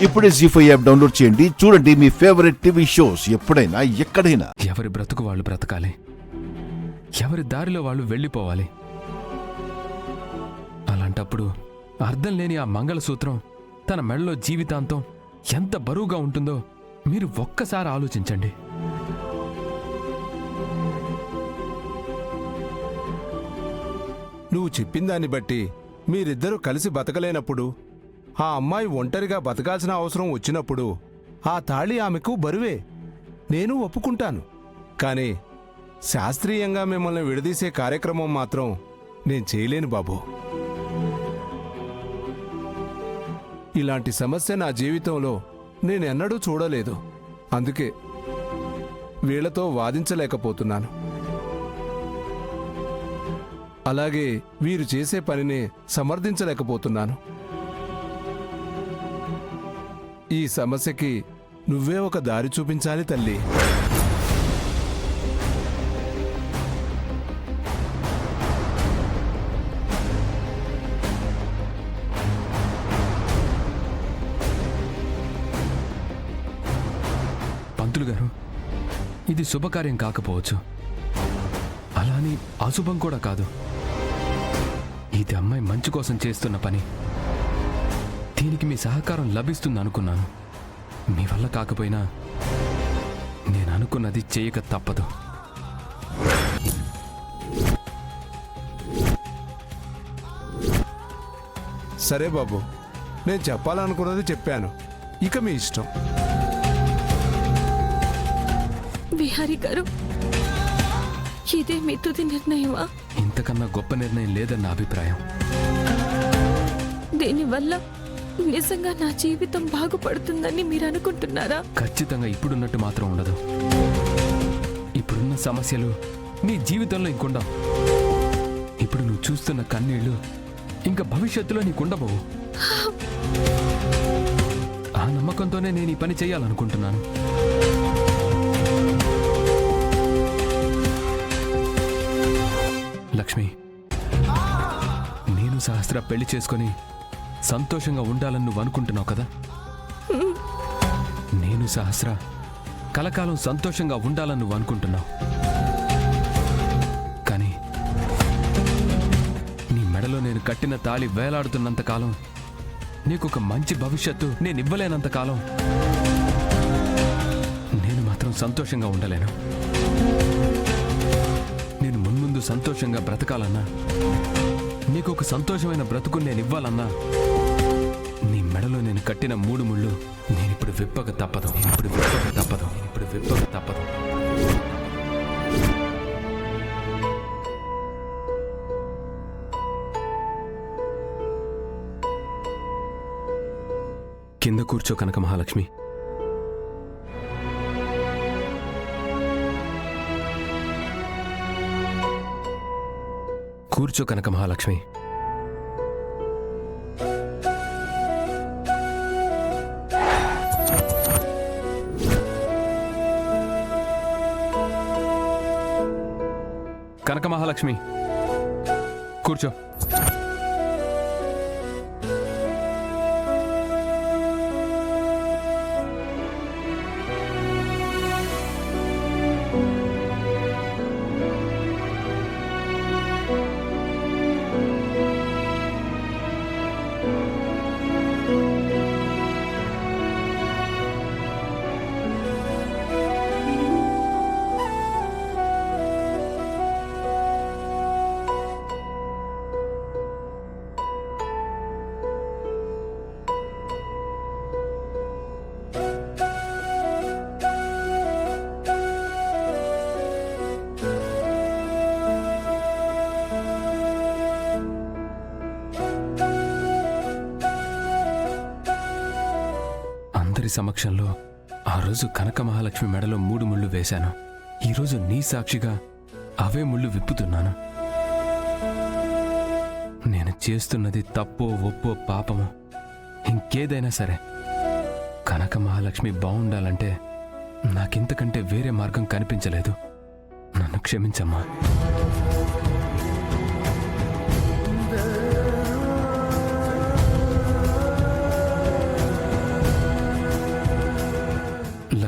ఇప్పుడే జీ5 app download చేయండి. చూడండి మీ ఫేవరెట్ టీవీ షోస్ ఎప్పుడైనా ఎక్కడైనా. ఎవరి బ్రతుకు వాళ్ళు బ్రతకాలి, ఎవరి దారిలో వాళ్ళు వెళ్ళిపోవాలి. అలాంటప్పుడు అర్థం లేని ఆ మంగళసూత్రం తన మెడలో జీవితాంతం ఎంత బరువుగా ఉంటుందో మీరు ఒక్కసారి ఆలోచించండి. నువ్వు చెప్పిందాన్ని బట్టి మీరిద్దరూ కలిసి బతకలేనప్పుడు, ఆ అమ్మాయి ఒంటరిగా బతకాల్సిన అవసరం వచ్చినప్పుడు ఆ తాళి ఆమెకు బరువే. నేను ఒప్పుకుంటాను. కానీ శాస్త్రీయంగా మిమ్మల్ని విడదీసే కార్యక్రమం మాత్రం నేను చేయలేను బాబు. ఇలాంటి సమస్య నా జీవితంలో నేనెన్నడూ చూడలేదు. అందుకే వీళ్లతో వాదించలేకపోతున్నాను. అలాగే వీరు చేసే పనిని సమర్థించలేకపోతున్నాను. ఈ సమస్యకి నువ్వే ఒక దారి చూపించాలి తల్లి. పంతులు గారు, ఇది శుభకార్యం కాకపోవచ్చు, అలా అని అశుభం కూడా కాదు. ఇది అమ్మాయి మంచి కోసం చేస్తున్న పని. దీనికి మీ సహకారం లభిస్తుంది అనుకున్నాను. మీ వల్ల కాకపోయినా నేను అనుకున్నది చేయక తప్పదు. సరే బాబు, నేను చెప్పాలనుకున్నది చెప్పాను. ఇక మీ ఇష్టం. విహారీ గారు, ఇదే మీ తుది నిర్ణయమా? ఇంతకన్నా గొప్ప నిర్ణయం లేదన్న అభిప్రాయం. దీనివల్ల నిజంగా నా జీవితం బాగుపడుతుందని మీరు అనుకుంటున్నారా? ఖచ్చితంగా ఇప్పుడున్నట్టు మాత్రం ఉండదు. ఇప్పుడున్న సమస్యలు నీ జీవితంలో ఇంకుండవు. ఇప్పుడు నువ్వు చూస్తున్న కన్నీళ్లు ఇంకా భవిష్యత్తులో నీకుండబోవు. ఆ నమ్మకంతోనే నేను ఈ పని చేయాలనుకుంటున్నాను. లక్ష్మి, నేను సహస్ర పెళ్లి చేసుకొని సంతోషంగా ఉండాలని నువ్వు అనుకుంటున్నావు కదా. నేను సహస్ర కలకాలం సంతోషంగా ఉండాలని నువ్వు అనుకుంటున్నావు. కానీ నీ మెడలో నేను కట్టిన తాళి వేలాడుతున్నంతకాలం, నీకొక మంచి భవిష్యత్తు నేను ఇవ్వలేనంతకాలం నేను మాత్రం సంతోషంగా ఉండలేను. నేను మున్ముందు సంతోషంగా బ్రతకాలన్నా, నీకు ఒక సంతోషమైన బ్రతుకు నేను ఇవ్వాలన్నా, నీ మెడలో నేను కట్టిన 3 ముళ్ళు నేనిప్పుడు విప్పక తప్పదు. కింద కూర్చో కనక మహాలక్ష్మి. కూర్చో కనక మహాలక్ష్మి. కనక మహాలక్ష్మి, కూర్చో. సమక్షంలో ఆ రోజు కనక మహాలక్ష్మి మెడలో 3 ముళ్ళు వేశాను. ఈరోజు నీ సాక్షిగా అవే ముళ్ళు విప్పుతున్నాను. నేను చేస్తున్నది తప్పో ఒప్పో పాపమో ఇంకేదైనా సరే, కనక మహాలక్ష్మి బాగుండాలంటే నాకింతకంటే వేరే మార్గం కనిపించలేదు. నన్ను క్షమించమ్మా.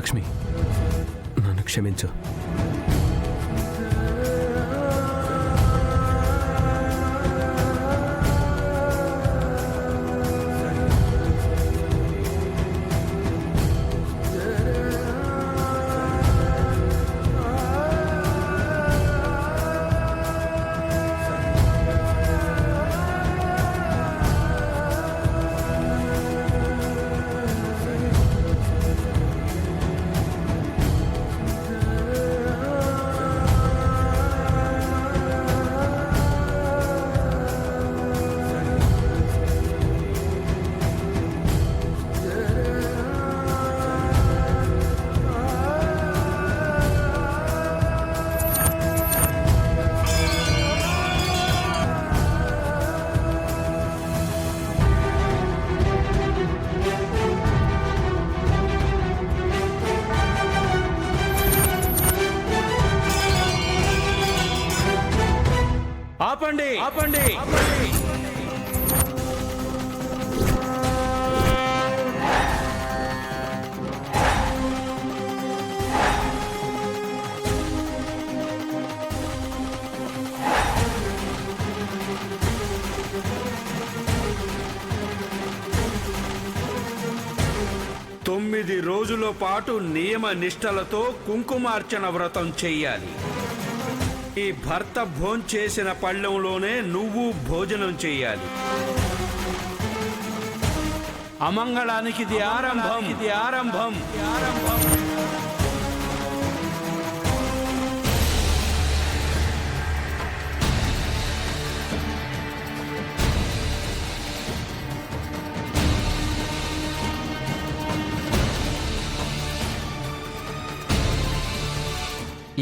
లక్ష్మి, నన్ను క్షమించు. ఆపండి ఆపండి. 9 రోజుల పాటు నియమ నిష్టలతో కుంకుమార్చన వ్రతం చెయ్యాలి. ఈ భర్త భోంచేసిన పళ్ళెంలోనే నువ్వు భోజనం చెయ్యాలి. అమంగళానికి ఇది ఆరంభం. ఇది ఆరంభం.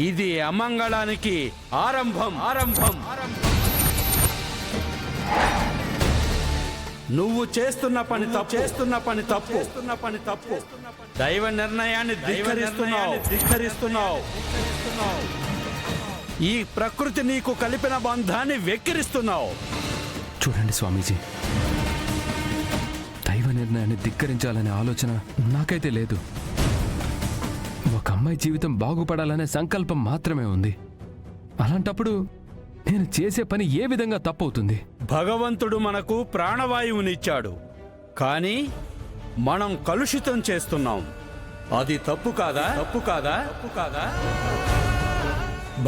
ఇది అమంగళానికి ఆరంభం. ఆరంభం. నువ్వు చేస్తున్న పని తప్పు. దైవ నిర్ణయాన్ని ధిక్కరిస్తున్నావు. ఈ ప్రకృతి నీకు కలిపిన బంధాన్ని వెక్కిరిస్తున్నావు. చూడండి స్వామీజీ, దైవ నిర్ణయాన్ని ధిక్కరించాలనే ఆలోచన నాకైతే లేదు. ఒక అమ్మాయి జీవితం బాగుపడాలనే సంకల్పం మాత్రమే ఉంది. అలాంటప్పుడు నేను చేసే పని ఏ విధంగా తప్పవుతుంది? భగవంతుడు మనకు ప్రాణవాయువునిచ్చాడు, కానీ మనం కలుషితం చేస్తున్నాం. అది తప్పు కాదా?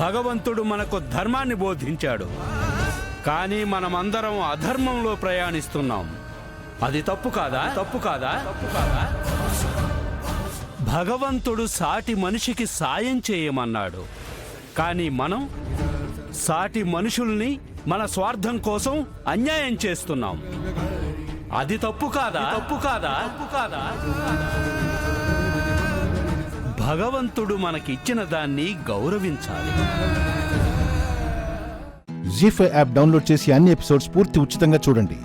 భగవంతుడు మనకు ధర్మాన్ని బోధించాడు, కానీ మనమందరం అధర్మంలో ప్రయాణిస్తున్నాం. అది తప్పు కాదా? భగవంతుడు సాటి మనిషికి సాయం చేయమన్నాడు, కానీ మనం సాటి మనుషుల్ని మన స్వార్థం కోసం అన్యాయం చేస్తున్నాం. అది తప్పు కాదా? భగవంతుడు మనకిచ్చిన దాన్ని గౌరవించాలి. జీ5 యాప్ డౌన్లోడ్ చేసి అన్ని ఎపిసోడ్స్ పూర్తి ఉచితంగా చూడండి.